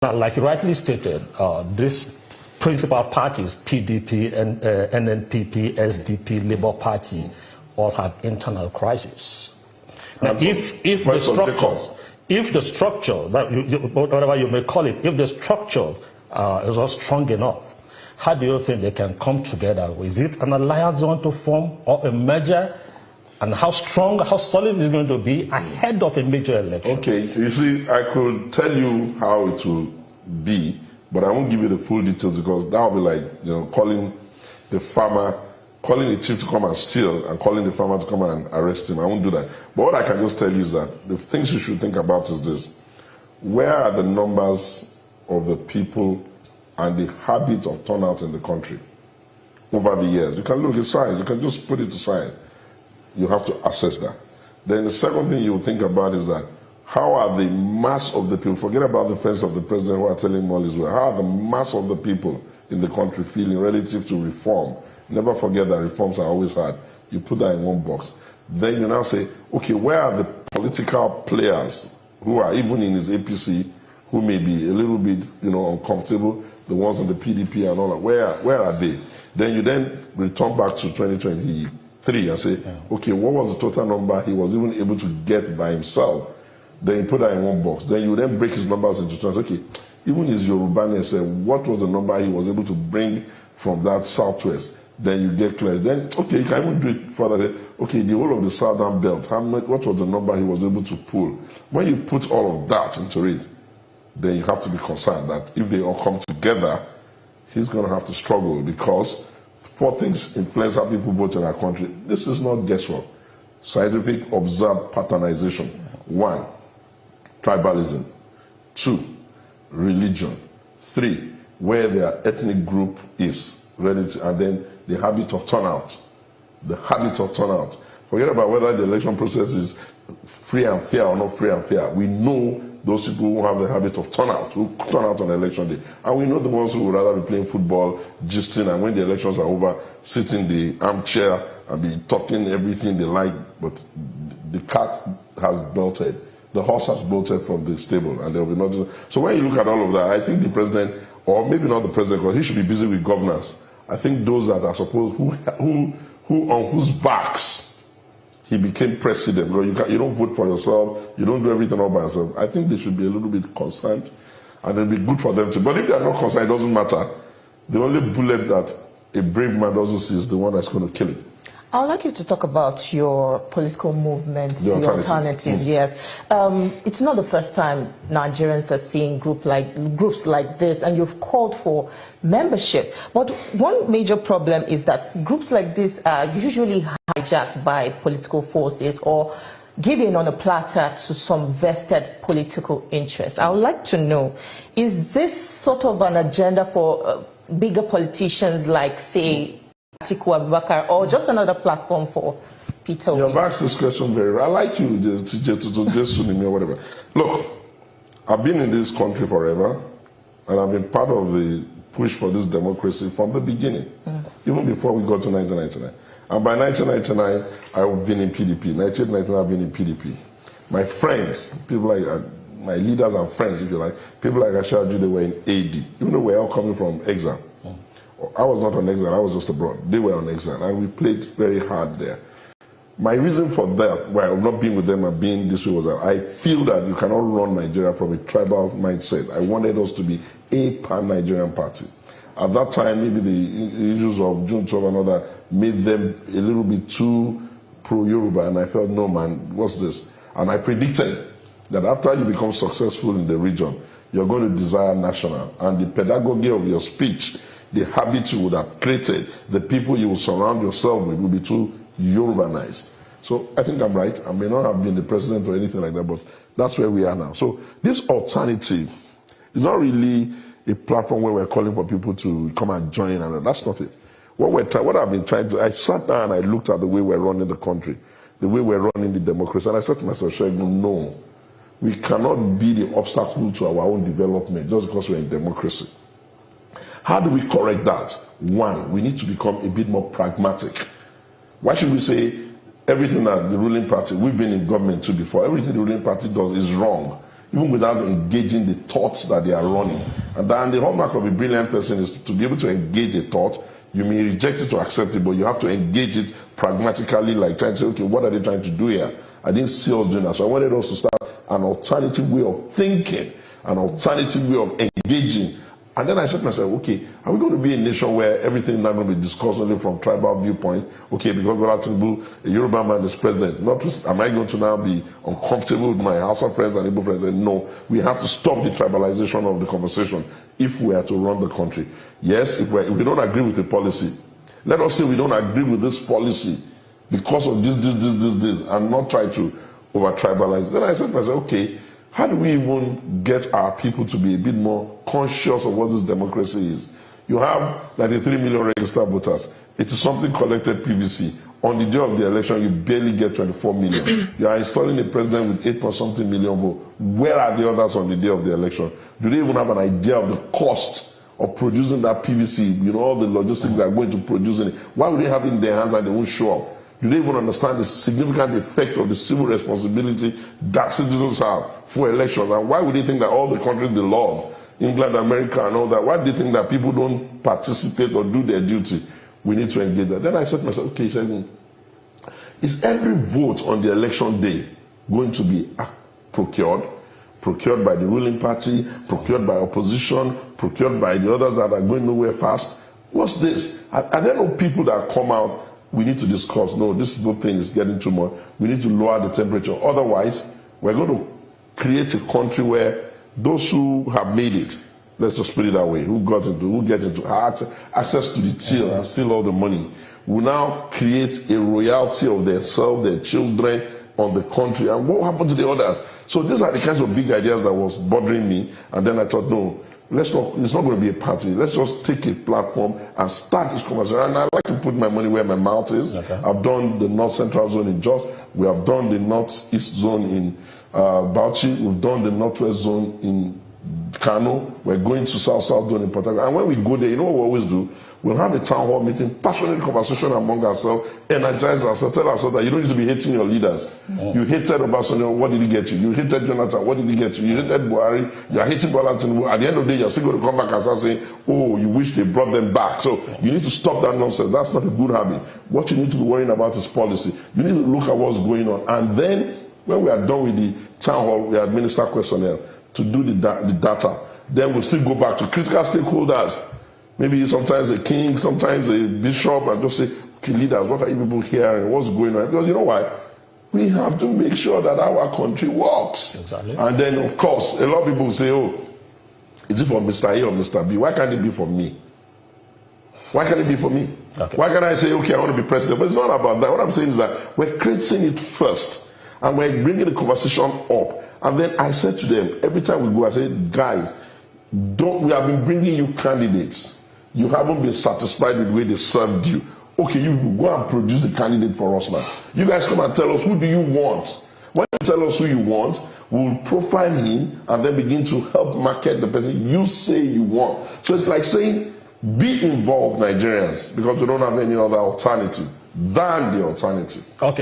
Now, like you rightly stated, these principal parties, PDP, and NNPP, SDP, Labour Party, all have internal crises. Now, if the structure, whatever you may call it, if the structure is not strong enough, how do you think they can come together? Is it an alliance they want to form, or a merger? And how strong, how solid is it going to be ahead of a major election? Okay, you see, I could tell you how it will be, but I won't give you the full details, because that will be like, calling the farmer, calling the chief to come and steal, and calling the farmer to come and arrest him. I won't do that. But what I can just tell you is that the things you should think about is this: where are the numbers of the people and the habit of turnout in the country over the years? You can look at science. You can just put it to science. You have to assess that. Then the second thing you think about is that how are the mass of the people, forget about the friends of the president who are telling him all his way, how are the mass of the people in the country feeling relative to reform? Never forget that reforms are always hard. You put that in one box. Then you now say, okay, where are the political players who are even in his APC, who may be a little bit, uncomfortable, the ones in the PDP and all that, where are they? Then you then return back to 2023 and say, okay, what was the total number he was even able to get by himself? Then you put that in one box. Then you then break his numbers into two. Okay, even his Yorubani say, what was the number he was able to bring from that southwest? Then you get clear. Then, okay, you can even do it further. Okay, the whole of the southern belt, what was the number he was able to pull? When you put all of that into it, then you have to be concerned that if they all come together, he's going to have to struggle, because four things influence how people vote in our country. This is not guesswork. Scientific observed patternization. 1, tribalism. 2, religion. 3, where their ethnic group is. And then the habit of turnout. The habit of turnout. Forget about whether the election process is free and fair or not free and fair. We know those people who have the habit of turnout, who turn out on election day. And we know the ones who would rather be playing football, gisting, and when the elections are over, sit in the armchair and be talking everything they like, but the cat has bolted. The horse has bolted from the stable, and there will be nothing. So when you look at all of that, I think the president, or maybe not the president, because he should be busy with governance. I think those that are supposed, who on whose backs he became president, because you don't vote for yourself, you don't do everything all by yourself. I think they should be a little bit concerned, and it'll be good for them to. But if they are not concerned, it doesn't matter. The only bullet that a brave man doesn't see is the one that's going to kill him. I would like you to talk about your political movement, the alternative. Yes. It's not the first time Nigerians are seeing groups like this, and you've called for membership. But one major problem is that groups like this are usually hijacked by political forces or given on a platter to some vested political interests. I would like to know, is this sort of an agenda for bigger politicians like, say, Atiku Abubakar, or just another platform for Peter? You've asked this question very well. I like you, Showunmi or whatever. Look, I've been in this country forever, and I've been part of the push for this democracy from the beginning, even before we got to 1999. And by 1999, I've been in PDP. 1999, I've been in PDP. My friends, people like my leaders and friends, if you like, people like Ashaju, they were in AD, even though we're all coming from exile. I was not on exile, I was just abroad. They were on exile, and we played very hard there. My reason for that, why I'm not being with them and being this way, was that I feel that you cannot run Nigeria from a tribal mindset. I wanted us to be a pan-Nigerian party. At that time, maybe the issues of June 12 and all that made them a little bit too pro-Yoruba, and I felt, no man, what's this? And I predicted that after you become successful in the region, you're going to desire national, and the pedagogy of your speech, the habits you would have created, the people you will surround yourself with will be too Yorubanized. So I think I'm right. I may not have been the president or anything like that, but that's where we are now. So this alternative is not really a platform where we're calling for people to come and join, and that's not it. What I've been trying to, I sat down and I looked at the way we're running the country, the way we're running the democracy, and I said to myself, Showunmi, no, we cannot be the obstacle to our own development just because we're in democracy. How do we correct that? 1, we need to become a bit more pragmatic. Why should we say everything that the ruling party, we've been in government too before, everything the ruling party does is wrong? even without engaging the thoughts that they are running. And then the hallmark of a brilliant person is to be able to engage a thought. You may reject it or accept it, but you have to engage it pragmatically, like trying to say, okay, what are they trying to do here? I didn't see us doing that. So I wanted us to start an alternative way of thinking, an alternative way of engaging. And then I said to myself, okay, are we going to be a nation where everything is not going to be discussed only from tribal viewpoint? Okay, because Bola Tinubu, a Yoruba man, is president. Am I going to now be uncomfortable with my Hausa friends and Igbo friends? And no, we have to stop the tribalization of the conversation if we are to run the country. Yes, if we don't agree with the policy, let us say we don't agree with this policy because of this, and not try to over-tribalize. Then I said to myself, okay, how do we even get our people to be a bit more conscious of what this democracy is? You have 93 million registered voters. It is something collected PVC. On the day of the election, you barely get 24 million. You are installing a president with 8.something million votes. Where are the others on the day of the election? Do they even have an idea of the cost of producing that PVC? You know, all the logistics that are going to producing it. Why would they have it in their hands and they won't show up? Do they even understand the significant effect of the civil responsibility that citizens have for elections? And why would they think that all the countries they love, England, America, and all that, why do they think that people don't participate or do their duty? We need to engage that. Then I said to myself, okay, Shegun, is every vote on the election day going to be procured by the ruling party, procured by opposition, procured by the others that are going nowhere fast? What's this? Are there no people that come out? We need to discuss, no, this vote thing is getting too much. We need to lower the temperature. Otherwise, we're going to create a country where those who have made it, let's just put it that way, who get into access to the till and steal all the money, will now create a royalty of themselves, their children, on the country. And what happened to the others? So these are the kinds of big ideas that was bothering me. And then I thought, no, it's not going to be a party. Let's just take a platform and start this conversation. And I like to put my money where my mouth is. Okay. I've done the North Central zone in Jos. We have done the Northeast zone in Bauchi. We've done the Northwest zone in Kano. We're going to South zone in Port Harcourt. And when we go there, you know what we always do? We'll have a town hall meeting, passionate conversation among ourselves, energize ourselves, tell ourselves that you don't need to be hating your leaders. You hated Obasanjo, what did he get you? You hated Jonathan, what did he get you? You hated Buhari, you are hating Bola Tinubu. At the end of the day, you're still going to come back and start saying, oh, you wish they brought them back. So you need to stop that nonsense. That's not a good habit. What you need to be worrying about is policy. You need to look at what's going on. And then, when we are done with the town hall, we administer questionnaire to do the data. Then we'll still go back to critical stakeholders. Maybe sometimes a king, sometimes a bishop, and just say, okay, leaders, what are you people hearing? What's going on? Because you know why? We have to make sure that our country works. Exactly. And then, of course, a lot of people say, oh, is it for Mr. A or Mr. B? Why can't it be for me? Why can't it be for me? Okay. Why can't I say, okay, I want to be president? But it's not about that. What I'm saying is that we're creating it first. And we're bringing the conversation up. And then I said to them, every time we go, I say, guys, we have been bringing you candidates. You haven't been satisfied with the way they served you. Okay, you go and produce the candidate for us now. You guys come and tell us, who do you want? When you tell us who you want, we'll profile him and then begin to help market the person you say you want. So it's like saying, be involved, Nigerians, because we don't have any other alternative than the alternative. Okay.